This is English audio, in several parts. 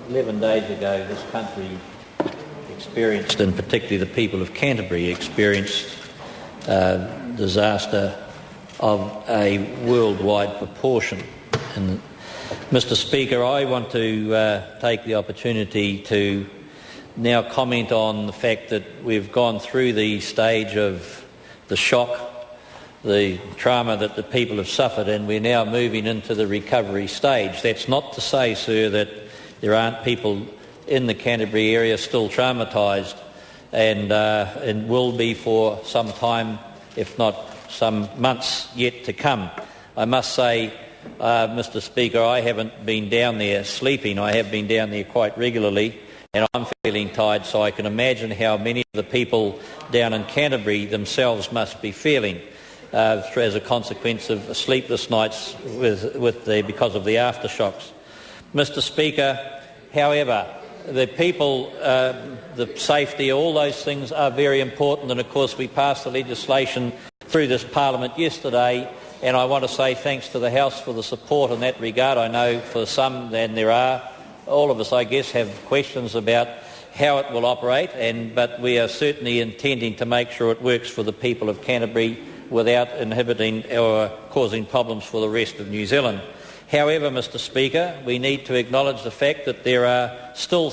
11 days ago, this country experienced, and particularly the people of Canterbury, experienced disaster of a worldwide proportion. And, Mr. Speaker, I want to take the opportunity to now comment on the fact that we've gone through the stage of the shock, the trauma that the people have suffered, and we're now moving into the recovery stage. That's not to say, sir, that there aren't people in the Canterbury area still traumatised and will be for some time, if not some months yet to come. I must say, Mr. Speaker, I haven't been down there sleeping. I have been down there quite regularly, and I'm feeling tired, so I can imagine how many of the people down in Canterbury themselves must be feeling as a consequence of sleepless nights because of the aftershocks. Mr. Speaker, however, the people, the safety, all those things are very important, and of course we passed the legislation through this Parliament yesterday, and I want to say thanks to the House for the support in that regard. I know for some, and there are, all of us I guess have questions about how it will operate, but we are certainly intending to make sure it works for the people of Canterbury without inhibiting or causing problems for the rest of New Zealand. However, Mr. Speaker, we need to acknowledge the fact that there are still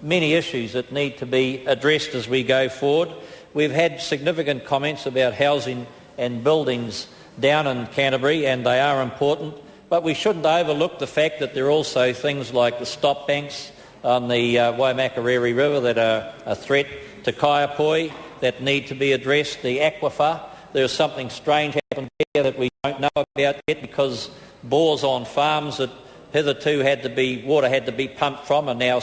many issues that need to be addressed as we go forward. We've had significant comments about housing and buildings down in Canterbury, and they are important, but we shouldn't overlook the fact that there are also things like the stop banks on the Waimakariri River that are a threat to Kaiapoi that need to be addressed. The aquifer, there's something strange happened there that we don't know about yet, because bores on farms that hitherto water had to be pumped from are now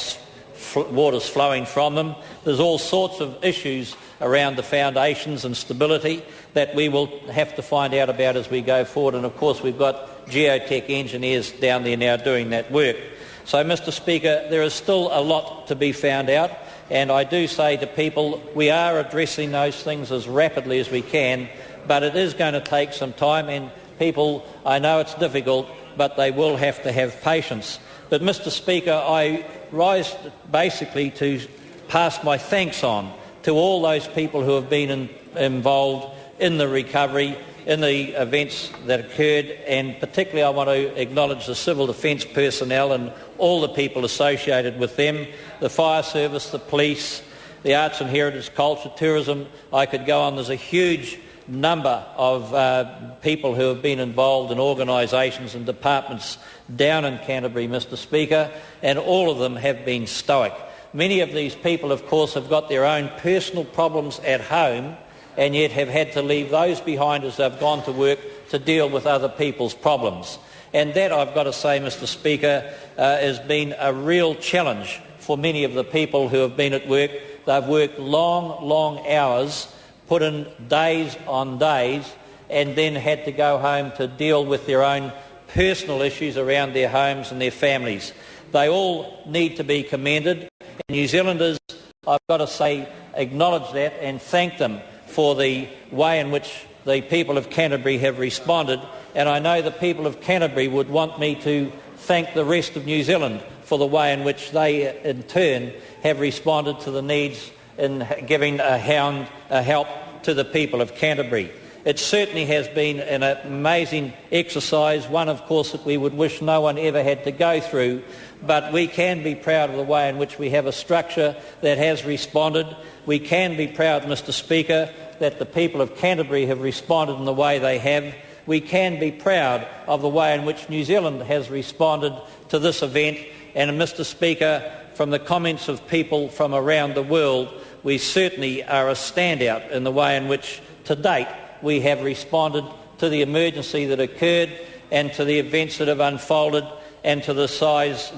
water's flowing from them. There's all sorts of issues around the foundations and stability that we will have to find out about as we go forward, and of course we've got geotech engineers down there now doing that work. So, Mr. Speaker, there is still a lot to be found out, and I do say to people we are addressing those things as rapidly as we can, but it is going to take some time, and people, I know it's difficult, but they will have to have patience. But, Mr. Speaker, I rise basically to pass my thanks on to all those people who have been involved in the recovery, in the events that occurred, and particularly I want to acknowledge the civil defence personnel and all the people associated with them, the fire service, the police, the arts and heritage, culture, tourism. I could go on. There's a huge number of people who have been involved in organisations and departments down in Canterbury, Mr. Speaker, and all of them have been stoic. Many of these people, of course, have got their own personal problems at home and yet have had to leave those behind as they've gone to work to deal with other people's problems. And that, I've got to say, Mr. Speaker, has been a real challenge for many of the people who have been at work. They've worked long, long hours, put in days on days, and then had to go home to deal with their own personal issues around their homes and their families. They all need to be commended. And New Zealanders, I've got to say, acknowledge that and thank them for the way in which the people of Canterbury have responded. And I know the people of Canterbury would want me to thank the rest of New Zealand for the way in which they, in turn, have responded to the needs in giving a help to the people of Canterbury. It certainly has been an amazing exercise, one, of course, that we would wish no one ever had to go through, but we can be proud of the way in which we have a structure that has responded. We can be proud, Mr. Speaker, that the people of Canterbury have responded in the way they have. We can be proud of the way in which New Zealand has responded to this event. And, Mr. Speaker, from the comments of people from around the world, we certainly are a standout in the way in which, to date, we have responded to the emergency that occurred and to the events that have unfolded and to the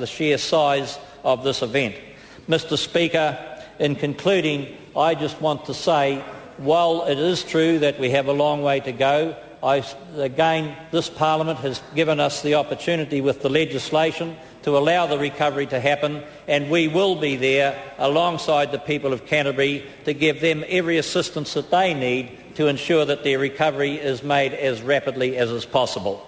sheer size of this event. Mr. Speaker, in concluding, I just want to say, while it is true that we have a long way to go, again, this Parliament has given us the opportunity with the legislation to allow the recovery to happen, and we will be there alongside the people of Canterbury to give them every assistance that they need to ensure that their recovery is made as rapidly as is possible.